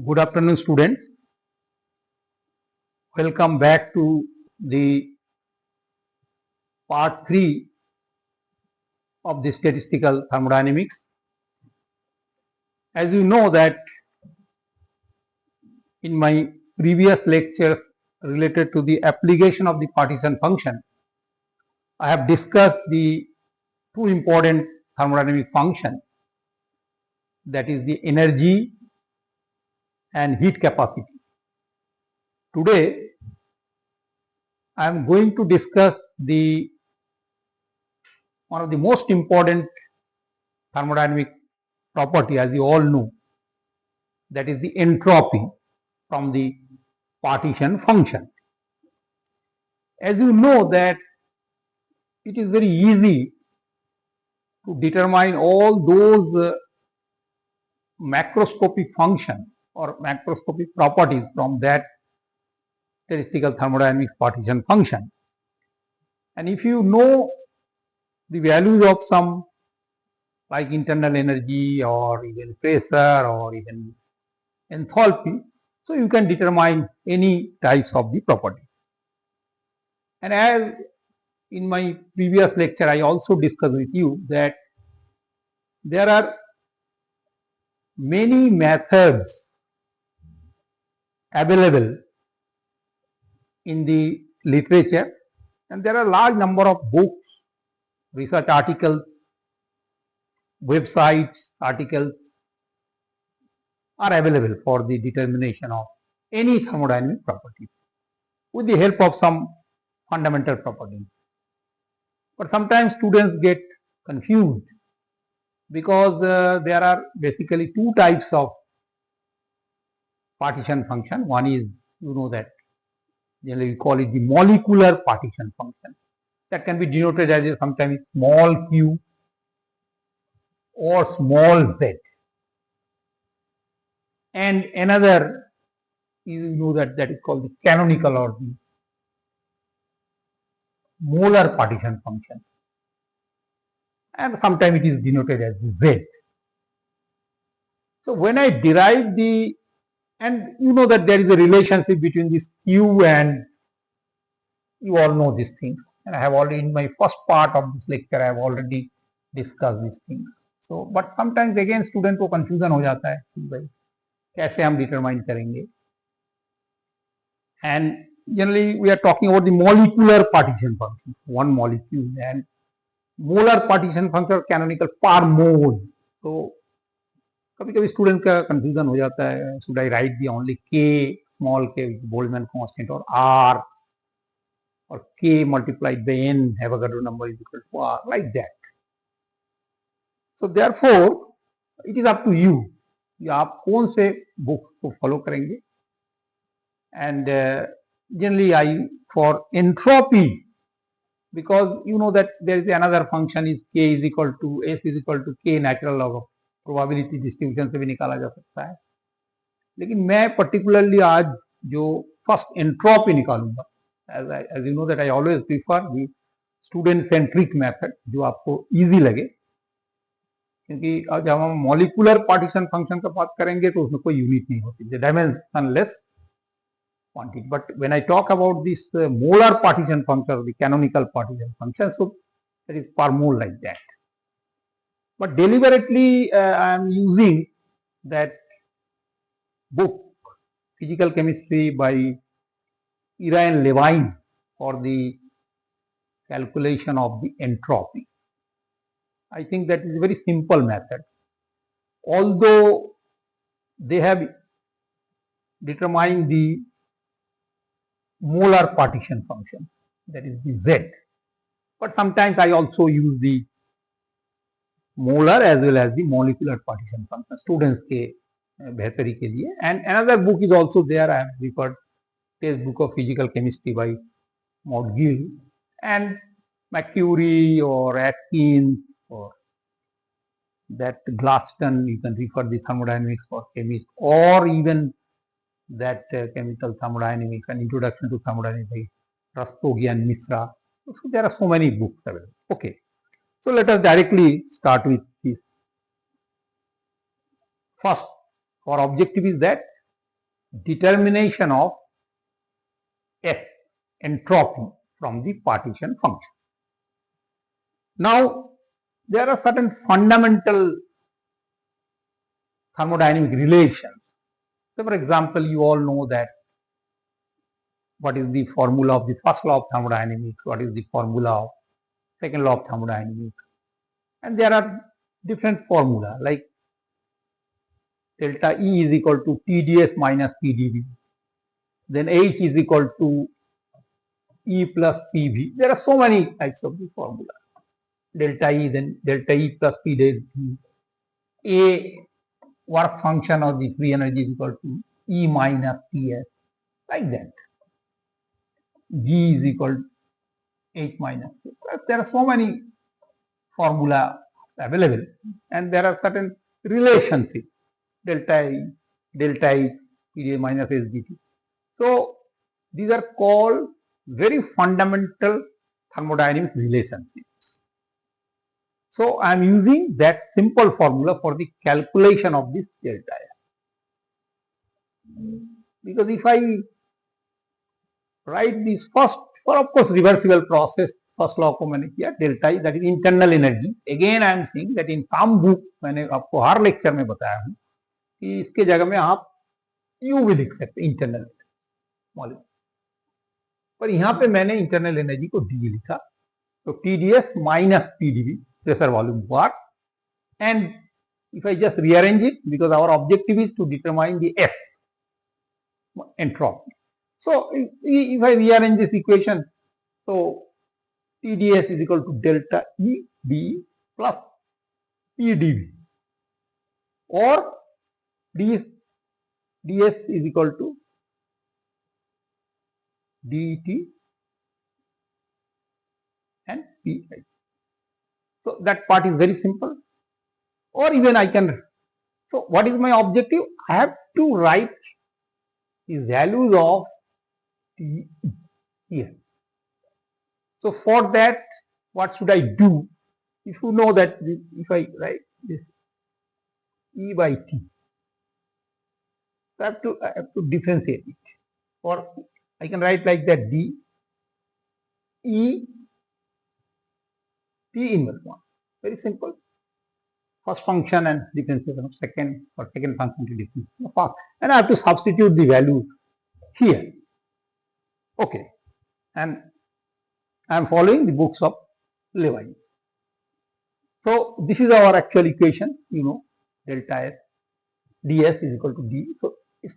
Good afternoon, students. Welcome back to the part 3 of the statistical thermodynamics. As you know that in my previous lectures related to the application of the partition function, I have discussed the two important thermodynamic functions, that is the energy and heat capacity. Today, I am going to discuss one of the most important thermodynamic property, as you all know, that is the entropy from the partition function. As you know that it is very easy to determine all those macroscopic functions or macroscopic properties from that statistical thermodynamics partition function. And if you know the values of some like internal energy or even pressure or even enthalpy, so you can determine any types of the property. And as in my previous lecture, I also discussed with you that there are many methods available in the literature, and there are a large number of books, research articles, websites, articles are available for the determination of any thermodynamic property with the help of some fundamental properties. But sometimes students get confused because there are basically two types of partition function. One is, you know, that generally we call it the molecular partition function, that can be denoted as sometimes small q or small z, and another, you know, that is called the canonical or the molar partition function, and sometimes it is denoted as z. So when I derive the, and you know that there is a relationship between this q, and you all know these things, and I have already in my first part of this lecture I have already discussed these things. So but sometimes again student को confusion हो जाता है कि भाई कैसे हम determine करेंगे. And generally we are talking about the molecular partition function, one molecule, and molar partition function canonical per mole. So कभी कभी स्टूडेंट का कंफ्यूजन हो जाता है, should I write the only k small k which is Boltzmann constant, or r, or k multiplied by n Avogadro number is equal to r, like that. So therefore it is up to you कि आप कौन से book को follow करेंगे. And generally I, for entropy, because you know that there is another function is k is equal to s is equal to k natural log of probability distribution से भी निकाला जा सकता है, लेकिन मैं particularly आज जो first entropy निकालूंगा, as you know that I always prefer the student centric method, जो आपको easy लगे, क्योंकि जब हम मॉलिकुलर पार्टीशन फंक्शन का बात करेंगे तो उसमें कोई यूनिट नहीं होती, dimensionless quantity. But when I talk about this molar partition function, the canonical partition function, so that is far more like that. But deliberately I am using that book, Physical Chemistry by Ira and Levine, for the calculation of the entropy. I think that is a very simple method. Although they have determined the molar partition function, that is the z, but sometimes I also use the molar as well as the molecular partition function students के बेहतरी के लिए. And another book is also there, I have referred, Textbook of Physical Chemistry by McGill, and Mercury or Atkins or that Glaston, you can refer the thermodynamics for chemists, or even that chemical thermodynamics, an introduction to thermodynamics by Rastogi and Misra. So there are so many books available. Okay, so let us directly start with this. First, our objective is that determination of S entropy from the partition function. Now, there are certain fundamental thermodynamic relations. So, for example, you all know that what is the formula of the first law of thermodynamics, what is the formula of second law of thermodynamics, and there are different formula like delta E is equal to TdS minus TdV, then H is equal to E plus PV. There are so many types of the formula. Delta E, then delta E plus P dash V. A work function of the free energy is equal to E minus Ts, like that. G is equal to H minus K. There are so many formula available, and there are certain relationships. Delta E, delta H, P minus SGT. So these are called very fundamental thermodynamic relationships. So I am using that simple formula for the calculation of this delta S. Because if I write this first, for of course reversible process, first law को मैंने किया delta E, that is internal energy. Again I am saying that in some book मैंने आपको हर lecture में बताया हूँ कि इसके जगह में आप U भी लिख सकते इंटरनल मॉलिक्यूल, पर यहाँ पे मैंने इंटरनल एनर्जी को D लिखा, तो TdS minus TdV pressure volume work, and if I just rearrange it, because our objective is to determine the S entropy. So if I rearrange this equation, so TdS is equal to delta E d plus PdV, or ds is equal to dt and Pi. So that part is very simple. Or even I can, so what is my objective? I have to write the values of T here. So for that, what should I do? If you know that if I write this E by T, so I have to differentiate it. Or I can write like that D E T inverse 1. Very simple. First function and differentiation of second, or second function to differentiation of first. And I have to substitute the value here. Okay. And I am following the books of Levine. So this is our actual equation, you know, delta S, ds is equal to d. So इस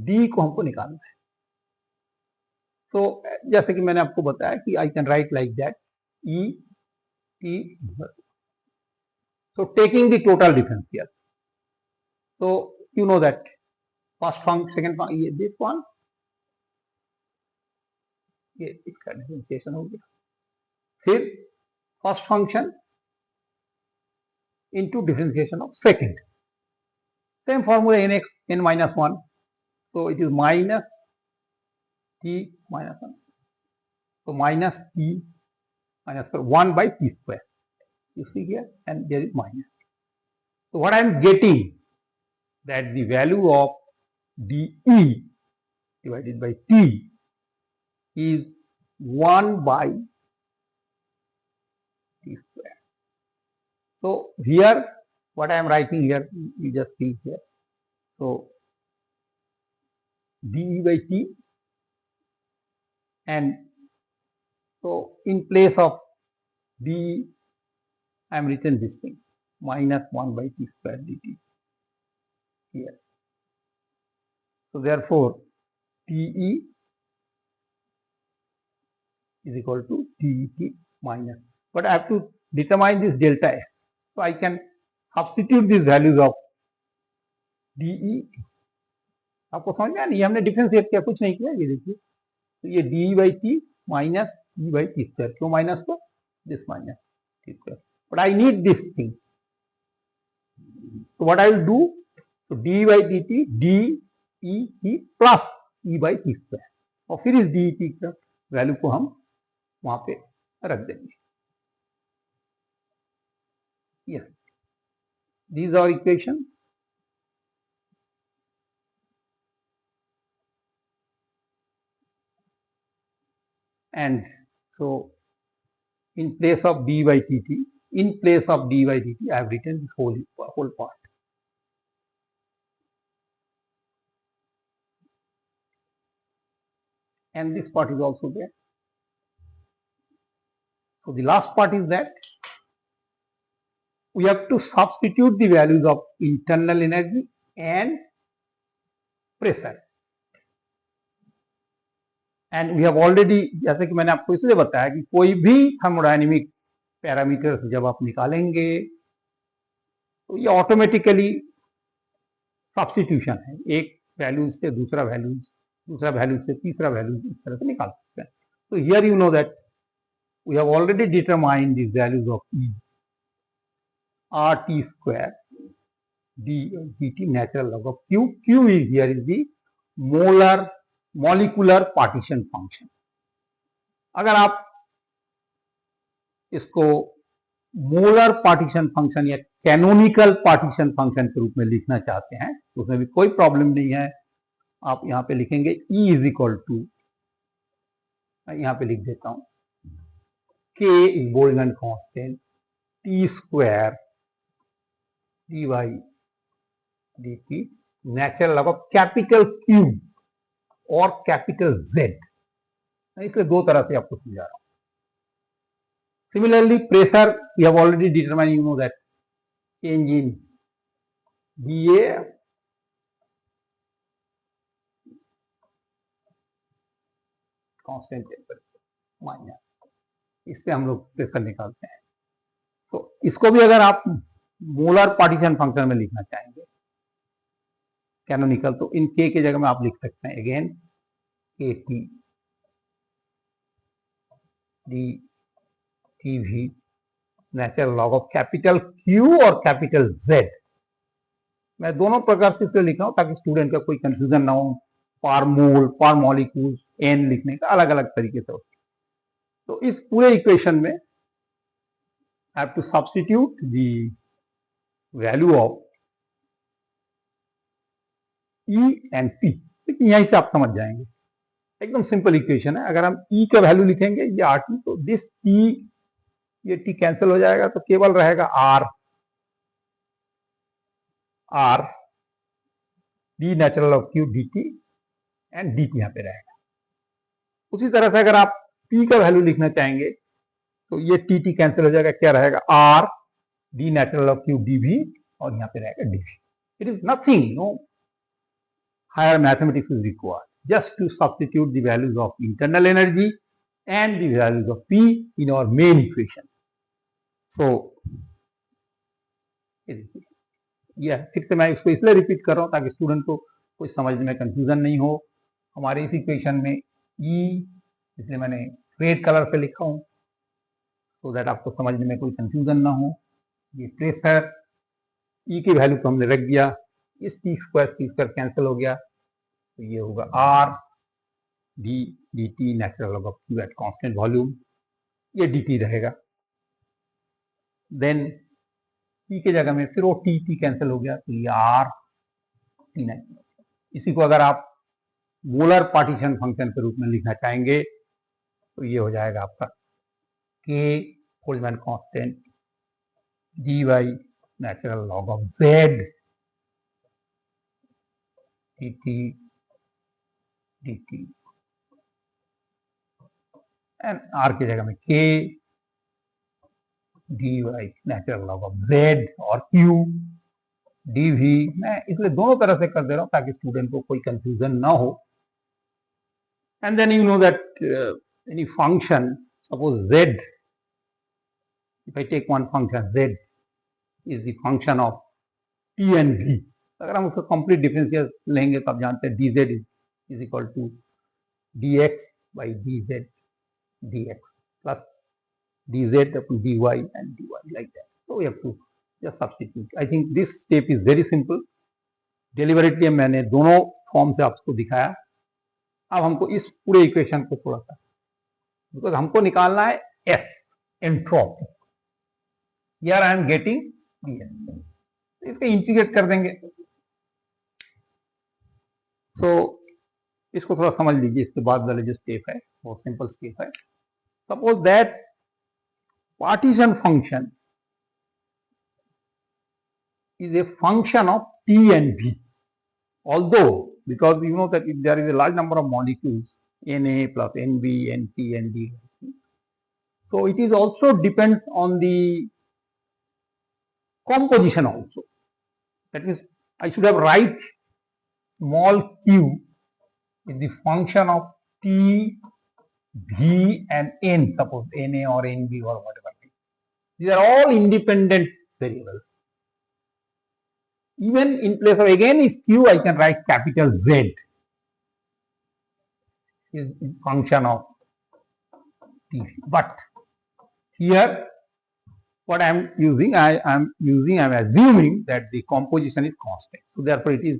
d को हमको निकालना है. So जैसे कि मैंने आपको बताया कि I can write like that E T. So taking the total difference here. So you know that first function, second function, this one, ये इसका डिफरेंशिएशन हो गया. फिर first function into differentiation of second. Same formula nx n minus 1. So it is minus t minus 1. So minus t minus 1 by t square. You see here, and there is minus. So what I am getting, that the value of dE divided by t is 1 by t square. So here, what I am writing here, you just see here. So dE by t, and so in place of dE, I am written this thing, minus 1 by t square dt here. So therefore, dE is equal to dEt minus. But I have to determine this delta S. So I can substitute these values of dE. आपको समझ में आया? ये हमने differentiate किया, कुछ नहीं किया. ये देखिए, तो ये dE by t minus E by t square. क्यों माइनस को? This minus t square. But I need this thing. So what I will do? So dE by dt dEt plus E by t square. और फिर इस dEt का value को हम वहां पे रख देंगे. Yes, these are equations. and so in place of d by dt, I have written this whole part. And this part is also there. So the last part is that we have to substitute the values of internal energy and pressure. And we have already, जैसे कि मैंने आपको इसलिए बताया कि कोई भी thermodynamic parameters जब आप निकालेंगे तो ये ऑटोमेटिकली सब्स्टिट्यूशन है, एक वैल्यू से दूसरा वैल्यू से तीसरा वैल्यू इस तरह से निकाल सकते हैं. तो here you know that we have already determined this values of E R T square D T natural log of Q. Q is here is the molar molecular partition function. अगर आप इसको मोलर पार्टीशन फंक्शन या canonical partition function के रूप में लिखना चाहते हैं तो उसमें भी कोई प्रॉब्लम नहीं है. आप यहां पे लिखेंगे E इज इक्वल टू, यहां पे लिख देता हूं, K is Boltzmann constant T square D Y D T natural log of capital Q और कैपिटल Z. इसलिए दो तरह से आपको समझा रहा हूं. Similarly, pressure we have already determined, you know that change in dA constant temperature minus, इससे हम लोग प्रेशर निकालते हैं. तो इसको भी अगर आप मोलर पार्टीशन फंक्शन में लिखना चाहेंगे कैनोनिकल, तो इन K की जगह में आप लिख सकते हैं again KT D TV natural log of capital Q और कैपिटल Z. मैं दोनों प्रकार से इसलिए लिख रहा हूं ताकि स्टूडेंट का कोई कंफ्यूजन ना हो. पार मोल, पार मॉलिक्यूल, N लिखने का अलग अलग तरीके से होता है. तो इस पूरे इक्वेशन में I have to substitute the value of E and P. यहीं से आप समझ जाएंगे, एकदम सिंपल इक्वेशन है. अगर हम E का वैल्यू लिखेंगे ये RT, तो दिस T, ये T कैंसिल हो जाएगा तो केवल रहेगा R D natural of Q dt and dt यहां पे रहेगा. उसी तरह से अगर आप P का वैल्यू लिखना चाहेंगे तो ये T कैंसिल हो जाएगा, क्या रहेगा R D natural of Q dV और यहां पे रहेगा dV. It is nothing, no higher mathematics is required, just to substitute the values of internal energy and the values of P in our main equation. So, फिर से मैं इसको इसलिए repeat कर रहा हूं ताकि स्टूडेंट को कोई समझने में कंफ्यूजन नहीं हो. हमारे इस इक्वेशन में E, इसलिए मैंने रेड कलर से लिखा हूं सो दैट आपको समझने में कोई कंफ्यूजन ना हो. ये प्रेशर E की वैल्यू को हमने रख दिया, इस टी स्क्वायर कैंसिल हो गया, तो ये होगा R D T natural log of Q at constant volume, ये dt रहेगा. देन P की जगह में फिर वो टी कैंसिल हो गया, तो ये R टी नेचुरल. इसी को अगर आप मोलर पार्टीशन फंक्शन के रूप में लिखना चाहेंगे तो ये हो जाएगा आपका K Boltzmann constant D Y natural log of Z dt and R की जगह में K dy natural log of Z और Q dV. मैं इसलिए दोनों तरह से कर दे रहा हूं ताकि स्टूडेंट को कोई कंफ्यूजन ना हो. And then you know that any function, suppose Z, if I take one function Z is the function of T and V. अगर हम उसका कंप्लीट डिफरेंशियल लेंगे तो आप जानते हैं dz is equal to dx by dz dx plus dz upon dy and dy like that. So we have to just substitute. I think this step is very simple. Deliberately मैंने दोनों form से आपको दिखाया. अब हमको इस पूरे equation को थोड़ा सा, बिकॉज हमको निकालना है S, entropy. Here I am getting ds. इसको इंटीग्रेट कर देंगे. सो इसको थोड़ा समझ लीजिए, इसके बाद वाले जो स्टेप है वो सिंपल स्टेप है. Suppose that partition function is a function of T and V. Although, because you know that if there is a large number of molecules, Na plus Nb, Nt, Nd, so it is also depends on the composition also. That means I should have write small q is the function of T, V and N, suppose Na or Nb or whatever. These are all independent variables. Even in place of again is q, I can write capital Z is function of T. But here what I am using, I am assuming that the composition is constant. So therefore it is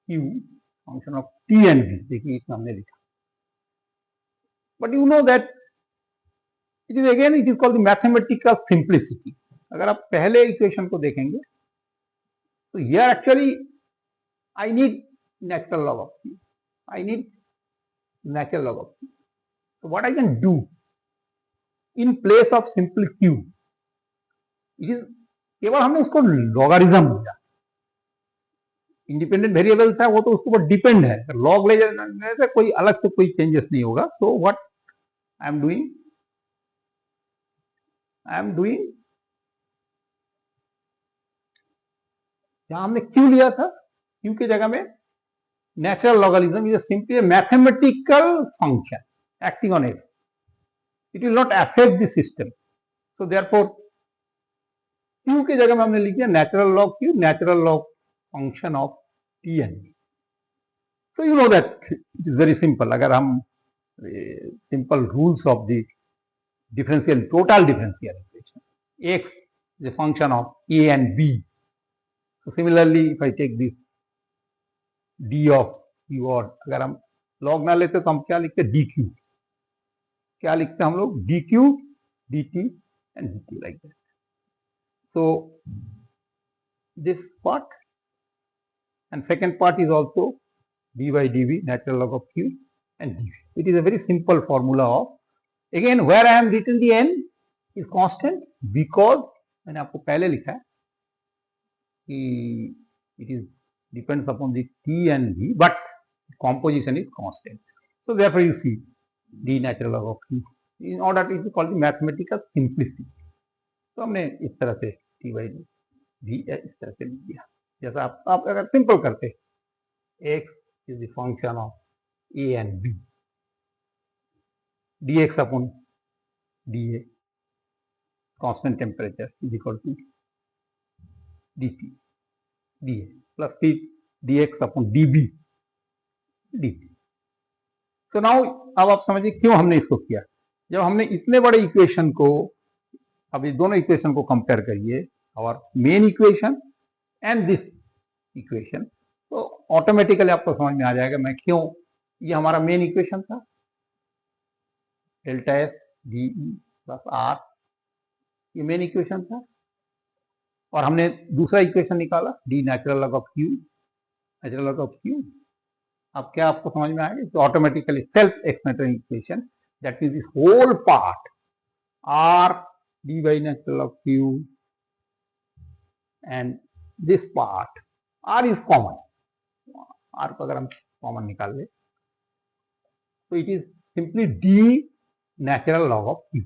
q function of T and V. देखिए इसमें हमने लिखा. But you know that it is called the mathematical simplicity. अगर आप पहले equation को देखेंगे तो here actually I need natural log of q. I need natural log of q. So what I can do in place of simple q, it is केवल हमने उसको logarithm दिया. इंडिपेंडेंट वेरिएबल्स है वो तो उसके ऊपर डिपेंड है, लॉग ले जाने से कोई अलग से कोई चेंजेस नहीं होगा. So what I am doing, जहां हमने क्यू लिया था, क्यू की जगह में natural logarithm is simply mathematical function acting on it. It will not affect the system. So therefore Q की जगह में हमने लिख दिया natural log Q, natural log function of T N B. So you know that it is very simple. अगर हम simple rules of the differential, total differential equation, x is a function of a and b. So similarly if I take this d of q, और अगर हम log ना लेते तो हम क्या लिखते dq, क्या लिखते हम लोग dq, dt and dt like that. So this part and second part is also d by dv, natural log of q and dv. It is a very simple formula of, again where I am written the n is constant because मैंने आपको पहले लिखा है कि it is depends upon the t and v, but composition is constant. So therefore you see d natural log of q in order to is called the mathematical simplicity. तो हमने इस तरह से t by v इस तरह से लिख दिया. जैसा आप अगर सिंपल करते x is the function of a and b, dx upon dA, constant temperature is equal to dt, dA plus dx upon dB, dt. So now अब आप समझिए क्यों हमने इसको किया. जब हमने इतने बड़े इक्वेशन को, अब ये दोनों इक्वेशन को कंपेयर करिए, और main equation and this equation, तो ऑटोमेटिकली आपको समझ में आ जाएगा मैं क्यों, ये हमारा मेन इक्वेशन था delta S D E plus R, ये मेन इक्वेशन था, और हमने दूसरा इक्वेशन निकाला D natural log of Q, natural log of Q. अब क्या आपको समझ में आएगा, तो automatically self explanatory equation, that means this whole part R D by natural log Q and this part R is common. R को अगर हम कॉमन निकाल ले तो it is simply D natural log of q,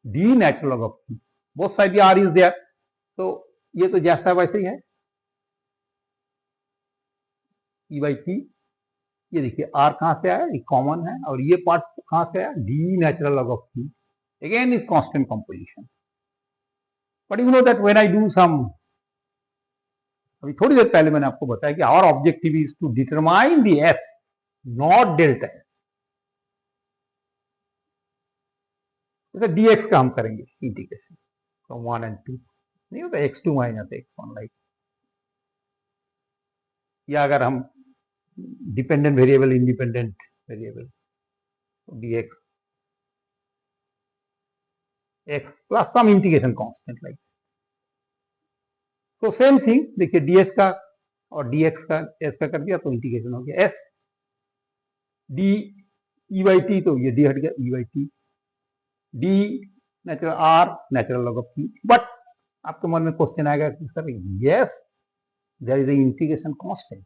d natural log of q, both side r is there. तो ये तो जैसा वैसे ही है e by t. ये देखिए r कहां से आया, ये कॉमन है, और ये पार्ट कहां से आया, d natural log of q, again is constant composition. But you know that when I do some, अभी थोड़ी देर पहले मैंने आपको बताया कि our objective is to determine the s, not delta s. dx का हम करेंगे इंटीग्रेशन फ्रॉम 1 and 2, नहीं होता x2 माइनस x1 लाइक, या अगर हम dependent variable independent variable dx x plus some integration constant like. तो सेम थिंग देखिए ds का और dx का s का कर दिया तो इंटीग्रेशन हो गया s D E by T, तो ये डी हट गया, E by T, D natural R natural log of Q. But आपके मन में क्वेश्चन आएगा कि sir yes there is a integration constant,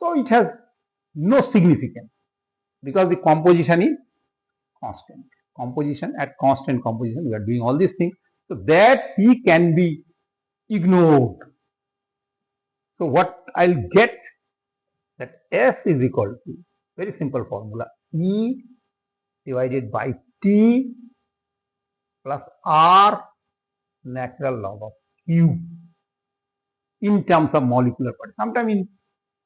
so it has no significance because the composition is constant. Composition at constant composition, we are doing all these things, so that C can be ignored. So what I'll get, that S is equal to, very simple formula, E divided by T plus R natural log of Q in terms of molecular partition, sometime in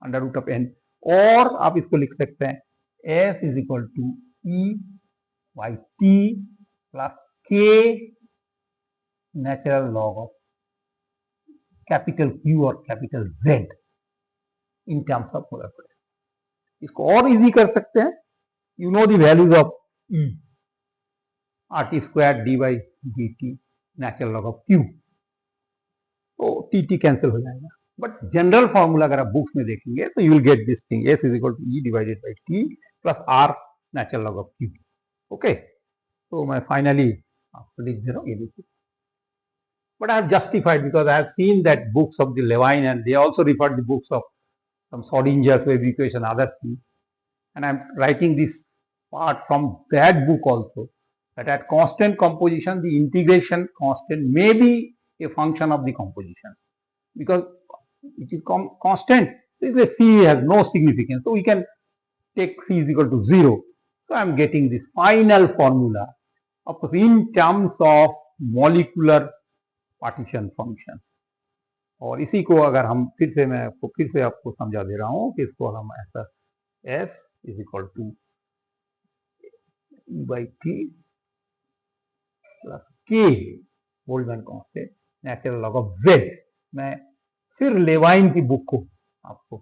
under root of N, और आप इसको लिख सकते हैं S is equal to E by T plus K natural log of capital Q और capital Z in terms of molar potential. इसको और easy कर सकते हैं, you know the values of E, R T square D by D T natural log of Q, तो T T cancel हो जाएगा। But general formula अगर आप बुक्स में देखेंगे तो you will get this thing, S is equal to E divided by T plus R natural log of Q. Okay, तो मैं फाइनली आपको लिख दे रहा हूँ, ये देखिए, but I have justified because I have seen that books of the Levine and they also referred the books of some Schrödinger's wave equation, other things, and I am writing this part from that book also, that at constant composition the integration constant may be a function of the composition, because it is constant, so C has no significance, so we can take C is equal to 0. So I am getting this final formula, of course in terms of molecular partition function. और इसी को अगर हम फिर से आपको समझा दे रहा हूँ कि इसको हम ऐसा S is equal to E by T plus K Boltzmann constant natural log of Z, मैं फिर लेवाइन की बुक को आपको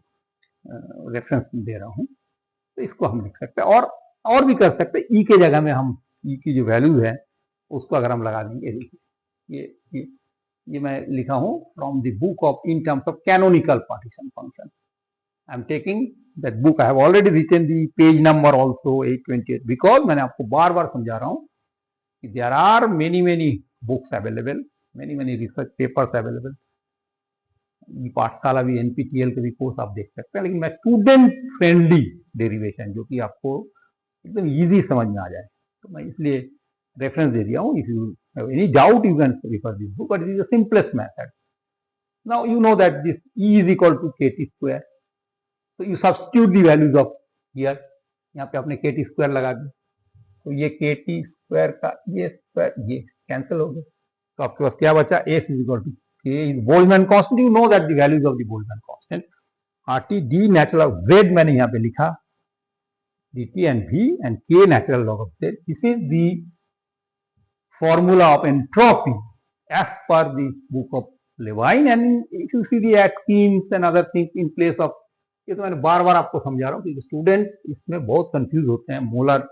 रेफरेंस दे रहा हूं, तो इसको हम लिख सकते हैं और भी कर सकते हैं। ई के जगह में हम ई की जो वैल्यू है उसको अगर हम लगा देंगे, देखिए ये मैं लिखा हूं from the book of in terms of canonical partition function. I am taking that book, I have already written the page number also 828, because मैंने आपको बार बार समझा रहा हूं कि there are many books available, many research papers available. Pathshala भी, NPTEL के भी कोर्स आप देख सकते हैं, लेकिन मैं स्टूडेंट फ्रेंडली डेरिवेशन जो कि आपको एकदम इजी समझ में आ जाए, तो मैं इसलिए रेफरेंस दे दिया हूँ। If you have any doubt you can refer this book, but it is the simplest method. Now you know that this E is equal to K T square, तो you substitute the values of here, यहाँ पे आपने के T square लगा दी, तो ये के T square का ये स्क्वायर ये कैंसिल हो गया, तो आपके पास क्या बचा, S is equal to K is Boltzmann constant. You know that the values of the Boltzmann constant. RT D natural log Z मैंने यहाँ पे लिखा, DT and V and K natural log of Z. This is the formula of entropy as per the book of Levine, and if you see the Atkins and other things in place of, ये तो मैंने बार बार आपको समझा रहा हूँ कि student इसमें बहुत कंफ्यूज होते हैं, molar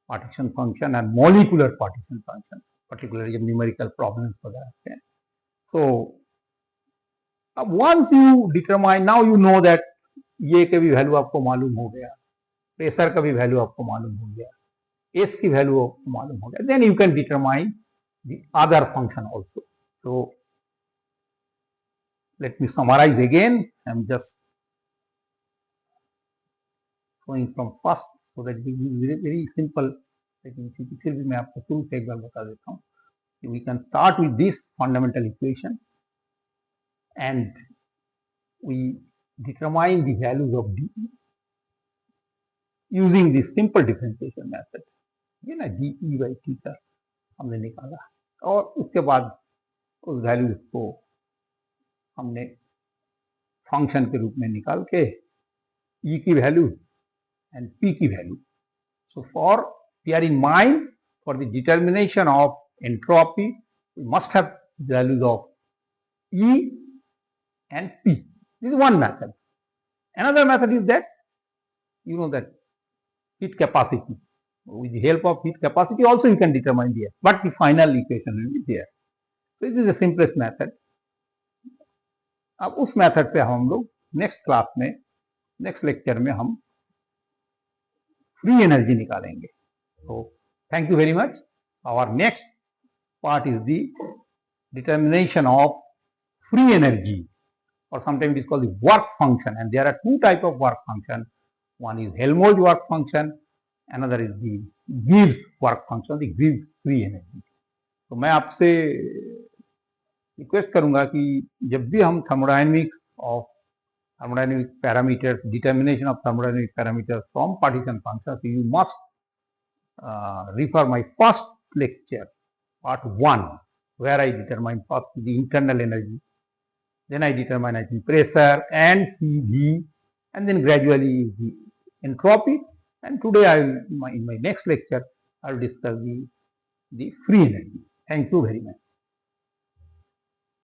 partition function and molecular partition function, particularly जब न्यूमेरिकल प्रॉब्लम्स वगैरह आते हैं। So once you determine, now you know that ये का भी वैल्यू आपको मालूम हो गया, प्रेशर का भी वैल्यू आपको मालूम हो गया, एस की वैल्यू आपको मालूम हो गया, then you can determine the other function also. So let me summarize again. I'm just going from first so that it will be very simple. लेकिन फिर भी मैं आपको शुरू से एक बार बता देता हूँ। We can start with this fundamental equation and we determine the values of d using this simple differentiation method. ये ना d e by t का हमने निकाला, और उसके बाद उस वैल्यूज को हमने फंक्शन के रूप में निकाल के e की वैल्यू एंड p की value. So for bear in mind, for the determination of entropy, we must have values of E and P. This is one method. Another method is that, you know, that heat capacity. With the help of heat capacity also you can determine the S, but the final equation will be there. So this is the simplest method. अब उस method से हम लोग next class में next lecture में हम free energy निकालेंगे. So thank you very much. Our next part is the determination of free energy, or sometimes it is called the work function, and there are two types of work function. One is Helmholtz work function, another is the Gibbs work function, the Gibbs free energy. तो मैं आपसे request करूंगा कि जब भी हम thermodynamics of thermodynamic parameters, determination of thermodynamic parameters from partition functions, you must refer my first lecture, part 1, where I determine first the internal energy, then I determine I think pressure and Cv, and then gradually the entropy. And today I will, in my next lecture, I will discuss the free energy. Thank you very much.